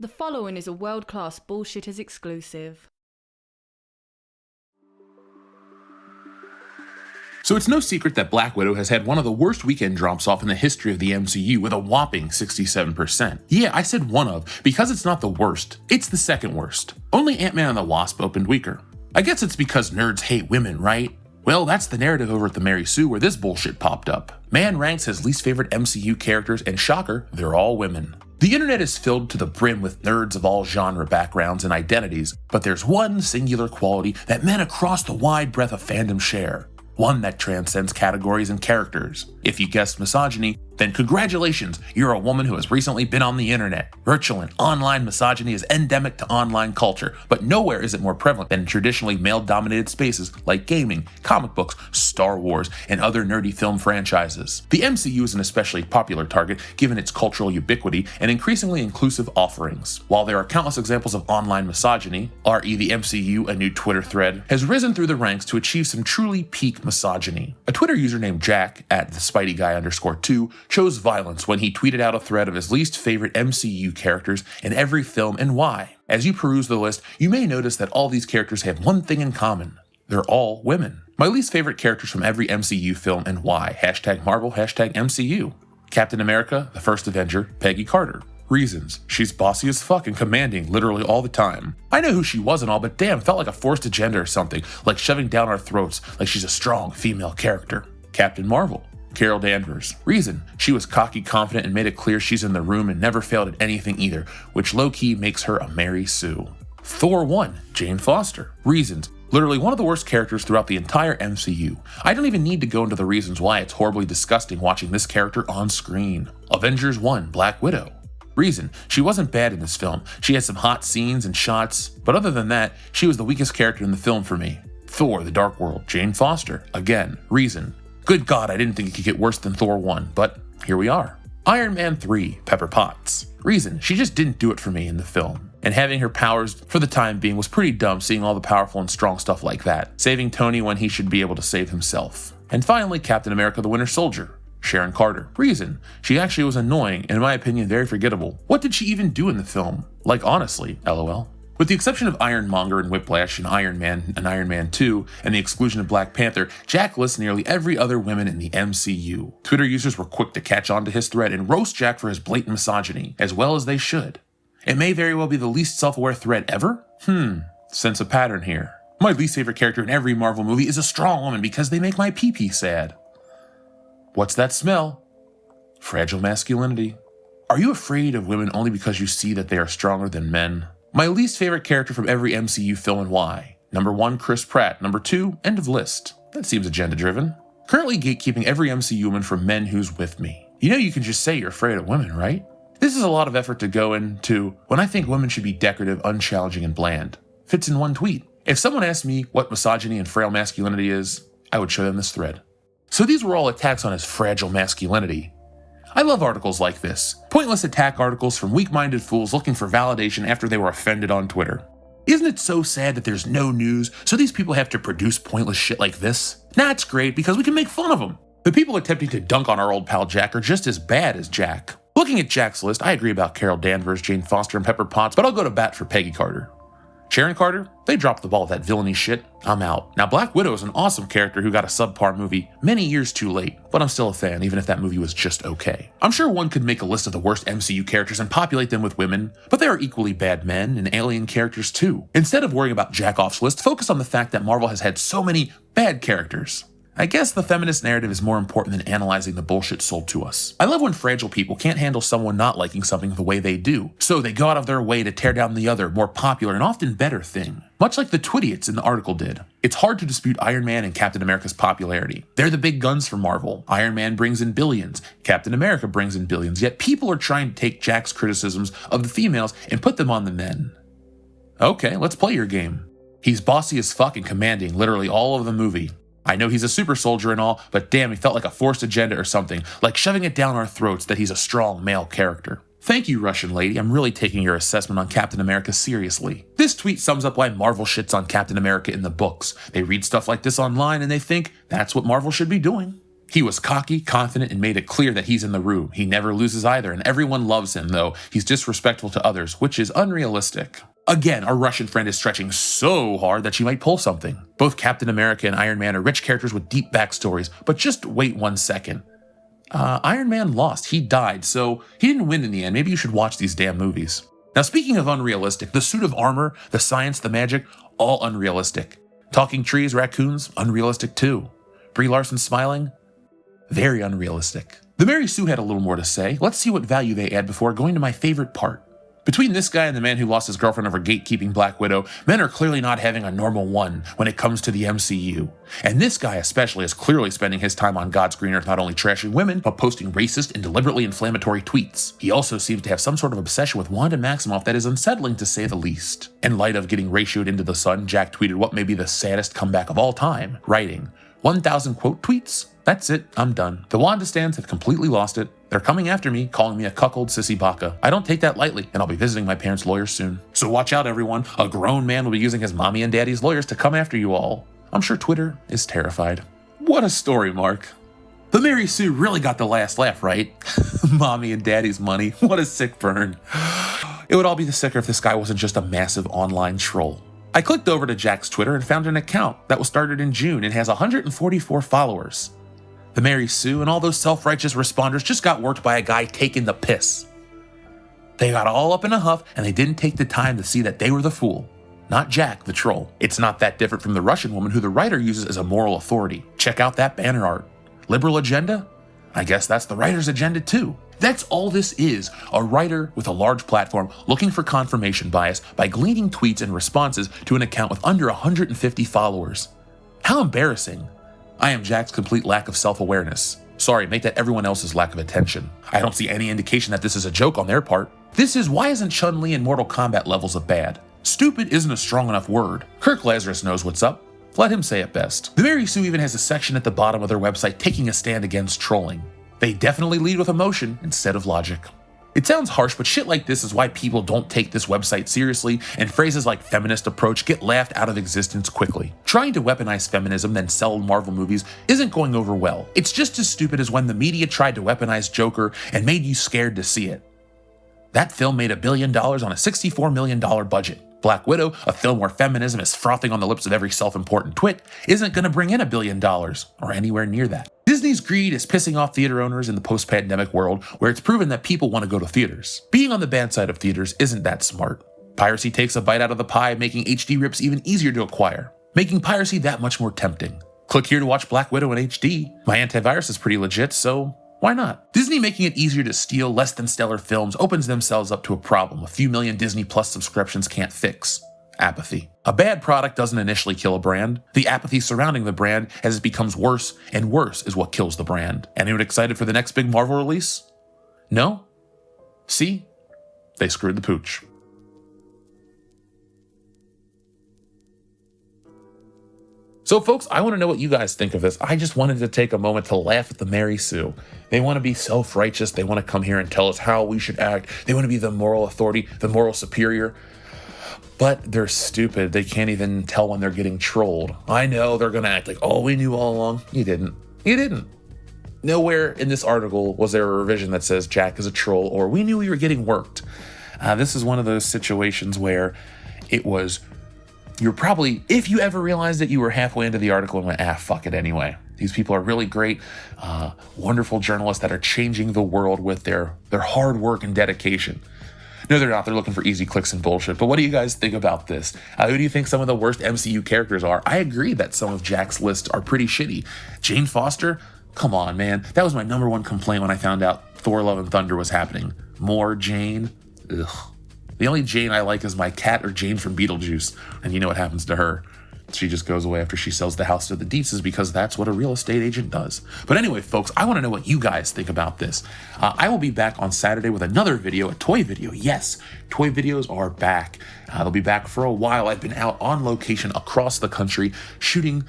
The following is a world-class Bullshitters exclusive. So it's no secret that Black Widow has had one of the worst weekend drops-off in the history of the MCU with a whopping 67%. Yeah, I said one of, because it's not the worst, it's the second worst. Only Ant-Man and the Wasp opened weaker. I guess it's because nerds hate women, right? Well, that's the narrative over at the Mary Sue where this bullshit popped up. Man ranks his least favorite MCU characters, and shocker, they're all women. The internet is filled to the brim with nerds of all genre backgrounds and identities, but there's one singular quality that men across the wide breadth of fandom share. One that transcends categories and characters. If you guessed misogyny, then congratulations, you're a woman who has recently been on the internet. Virtual and online misogyny is endemic to online culture, but nowhere is it more prevalent than in traditionally male-dominated spaces like gaming, comic books, Star Wars, and other nerdy film franchises. The MCU is an especially popular target given its cultural ubiquity and increasingly inclusive offerings. While there are countless examples of online misogyny, RE the MCU, a new Twitter thread, has risen through the ranks to achieve some truly peak misogyny. A Twitter user named Jack, at the SpideyGuy_2, chose violence when he tweeted out a thread of his least favorite MCU characters in every film and why. As you peruse the list, you may notice that all these characters have one thing in common. They're all women. My least favorite characters from every MCU film and why. #Marvel, #MCU. Captain America, the first Avenger, Peggy Carter. Reasons: she's bossy as fuck and commanding literally all the time. I know who she was and all, but damn, felt like a forced agenda or something, like shoving down our throats like she's a strong female character. Captain Marvel, Carol Danvers. Reason: she was cocky, confident, and made it clear she's in the room and never failed at anything either, which low-key makes her a Mary Sue. Thor 1, Jane Foster. Reasons: literally one of the worst characters throughout the entire MCU. I don't even need to go into the reasons why it's horribly disgusting watching this character on screen. Avengers 1, Black Widow. Reason: she wasn't bad in this film. She had some hot scenes and shots, but other than that, she was the weakest character in the film for me. Thor, The Dark World, Jane Foster. Again. Reason: good God, I didn't think it could get worse than Thor 1, but here we are. Iron Man 3, Pepper Potts. Reason: she just didn't do it for me in the film. And having her powers for the time being was pretty dumb, seeing all the powerful and strong stuff like that, saving Tony when he should be able to save himself. And finally, Captain America the Winter Soldier, Sharon Carter. Reason: she actually was annoying and in my opinion very forgettable. What did she even do in the film? Like honestly, LOL. With the exception of Ironmonger and Whiplash and Iron Man and Iron Man 2, and the exclusion of Black Panther, Jack lists nearly every other woman in the MCU. Twitter users were quick to catch on to his thread and roast Jack for his blatant misogyny, as well as they should. It may very well be the least self-aware thread ever? Sense a pattern here. My least favorite character in every Marvel movie is a strong woman because they make my pee-pee sad. What's that smell? Fragile masculinity. Are you afraid of women only because you see that they are stronger than men? My least favorite character from every MCU film and why. Number 1, Chris Pratt. Number 2, end of list. That seems agenda-driven. Currently gatekeeping every MCU woman from men who's with me. You know you can just say you're afraid of women, right? This is a lot of effort to go into when I think women should be decorative, unchallenging, and bland. Fits in one tweet. If someone asked me what misogyny and frail masculinity is, I would show them this thread. So these were all attacks on his fragile masculinity. I love articles like this. Pointless attack articles from weak-minded fools looking for validation after they were offended on Twitter. Isn't it so sad that there's no news, so these people have to produce pointless shit like this? Nah, it's great because we can make fun of them. The people attempting to dunk on our old pal Jack are just as bad as Jack. Looking at Jack's list, I agree about Carol Danvers, Jane Foster, and Pepper Potts, but I'll go to bat for Peggy Carter. Sharon Carter, they dropped the ball with that villainy shit. I'm out. Now, Black Widow is an awesome character who got a subpar movie many years too late, but I'm still a fan even if that movie was just okay. I'm sure one could make a list of the worst MCU characters and populate them with women, but there are equally bad men and alien characters too. Instead of worrying about Jack-Off's list, focus on the fact that Marvel has had so many bad characters. I guess the feminist narrative is more important than analyzing the bullshit sold to us. I love when fragile people can't handle someone not liking something the way they do, so they go out of their way to tear down the other, more popular and often better thing. Much like the Twidiots in the article did. It's hard to dispute Iron Man and Captain America's popularity. They're the big guns for Marvel. Iron Man brings in billions. Captain America brings in billions, yet people are trying to take Jack's criticisms of the females and put them on the men. Okay, let's play your game. He's bossy as fuck and commanding literally all of the movie. I know he's a super soldier and all, but damn, he felt like a forced agenda or something, like shoving it down our throats that he's a strong male character. Thank you, Russian lady. I'm really taking your assessment on Captain America seriously. This tweet sums up why Marvel shits on Captain America in the books. They read stuff like this online and they think that's what Marvel should be doing. He was cocky, confident, and made it clear that he's in the room. He never loses either, and everyone loves him, though he's disrespectful to others, which is unrealistic. Again, our Russian friend is stretching so hard that she might pull something. Both Captain America and Iron Man are rich characters with deep backstories, but just wait 1 second. Iron Man lost. He died, so he didn't win in the end. Maybe you should watch these damn movies. Now, speaking of unrealistic, the suit of armor, the science, the magic, all unrealistic. Talking trees, raccoons, unrealistic too. Brie Larson smiling, very unrealistic. The Mary Sue had a little more to say. Let's see what value they add before going to my favorite part. Between this guy and the man who lost his girlfriend over gatekeeping Black Widow, men are clearly not having a normal one when it comes to the MCU. And this guy especially is clearly spending his time on God's green earth not only trashing women, but posting racist and deliberately inflammatory tweets. He also seems to have some sort of obsession with Wanda Maximoff that is unsettling to say the least. In light of getting ratioed into the sun, Jack tweeted what may be the saddest comeback of all time, writing, 1,000 quote tweets? That's it, I'm done. The Wanda stans have completely lost it. They're coming after me, calling me a cuckold sissy baka. I don't take that lightly, and I'll be visiting my parents' lawyers soon. So watch out, everyone. A grown man will be using his mommy and daddy's lawyers to come after you all. I'm sure Twitter is terrified. What a story, Mark. The Mary Sue really got the last laugh, right? Mommy and daddy's money. What a sick burn. It would all be the sicker if this guy wasn't just a massive online troll. I clicked over to Jack's Twitter and found an account that was started in June and has 144 followers. The Mary Sue and all those self-righteous responders just got worked by a guy taking the piss. They got all up in a huff and they didn't take the time to see that they were the fool, not Jack, the troll. It's not that different from the Russian woman who the writer uses as a moral authority. Check out that banner art. Liberal agenda? I guess that's the writer's agenda too. That's all this is, a writer with a large platform looking for confirmation bias by gleaning tweets and responses to an account with under 150 followers. How embarrassing. I am Jack's complete lack of self-awareness. Sorry, make that everyone else's lack of attention. I don't see any indication that this is a joke on their part. This is why isn't Chun-Li in Mortal Kombat levels of bad? Stupid isn't a strong enough word. Kirk Lazarus knows what's up. Let him say it best. The Mary Sue even has a section at the bottom of their website taking a stand against trolling. They definitely lead with emotion instead of logic. It sounds harsh, but shit like this is why people don't take this website seriously, and phrases like feminist approach get laughed out of existence quickly. Trying to weaponize feminism then sell Marvel movies isn't going over well. It's just as stupid as when the media tried to weaponize Joker and made you scared to see it. That film made $1 billion on a $64 million budget. Black Widow, a film where feminism is frothing on the lips of every self-important twit, isn't going to bring in $1 billion, or anywhere near that. Disney's greed is pissing off theater owners in the post-pandemic world where it's proven that people want to go to theaters. Being on the bad side of theaters isn't that smart. Piracy takes a bite out of the pie, making HD rips even easier to acquire, making piracy that much more tempting. Click here to watch Black Widow in HD. My antivirus is pretty legit, so why not? Disney making it easier to steal less than stellar films opens themselves up to a problem a few million Disney Plus subscriptions can't fix. Apathy. A bad product doesn't initially kill a brand. The apathy surrounding the brand as it becomes worse and worse is what kills the brand. Anyone excited for the next big Marvel release? No? See? They screwed the pooch. So folks, I want to know what you guys think of this. I just wanted to take a moment to laugh at the Mary Sue. They want to be self-righteous. They want to come here and tell us how we should act. They want to be the moral authority, the moral superior. But they're stupid. They can't even tell when they're getting trolled. I know they're going to act like, oh, we knew all along. You didn't. You didn't. Nowhere in this article was there a revision that says Jack is a troll or we knew we were getting worked. This is one of those situations where it was, you're probably, if you ever realized it, you were halfway into the article and went, fuck it anyway. These people are really great, wonderful journalists that are changing the world with their hard work and dedication. No, they're not. They're looking for easy clicks and bullshit. But what do you guys think about this? Who do you think some of the worst MCU characters are? I agree that some of Jack's lists are pretty shitty. Jane Foster? Come on, man. That was my number one complaint when I found out Thor Love and Thunder was happening. More Jane? Ugh. The only Jane I like is my cat or Jane from Beetlejuice. And you know what happens to her. She just goes away after she sells the house to the Dietzes because that's what a real estate agent does. But anyway, folks, I want to know what you guys think about this. I will be back on Saturday with another video, a toy video. Yes, toy videos are back. They'll be back for a while. I've been out on location across the country shooting,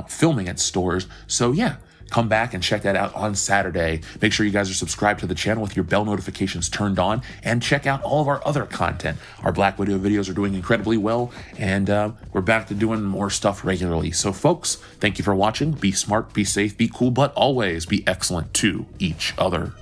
filming at stores. So yeah, come back and check that out on Saturday. Make sure you guys are subscribed to the channel with your bell notifications turned on, and check out all of our other content. Our Black Widow videos are doing incredibly well, and we're back to doing more stuff regularly. So folks, thank you for watching. Be smart, be safe, be cool, but always be excellent to each other.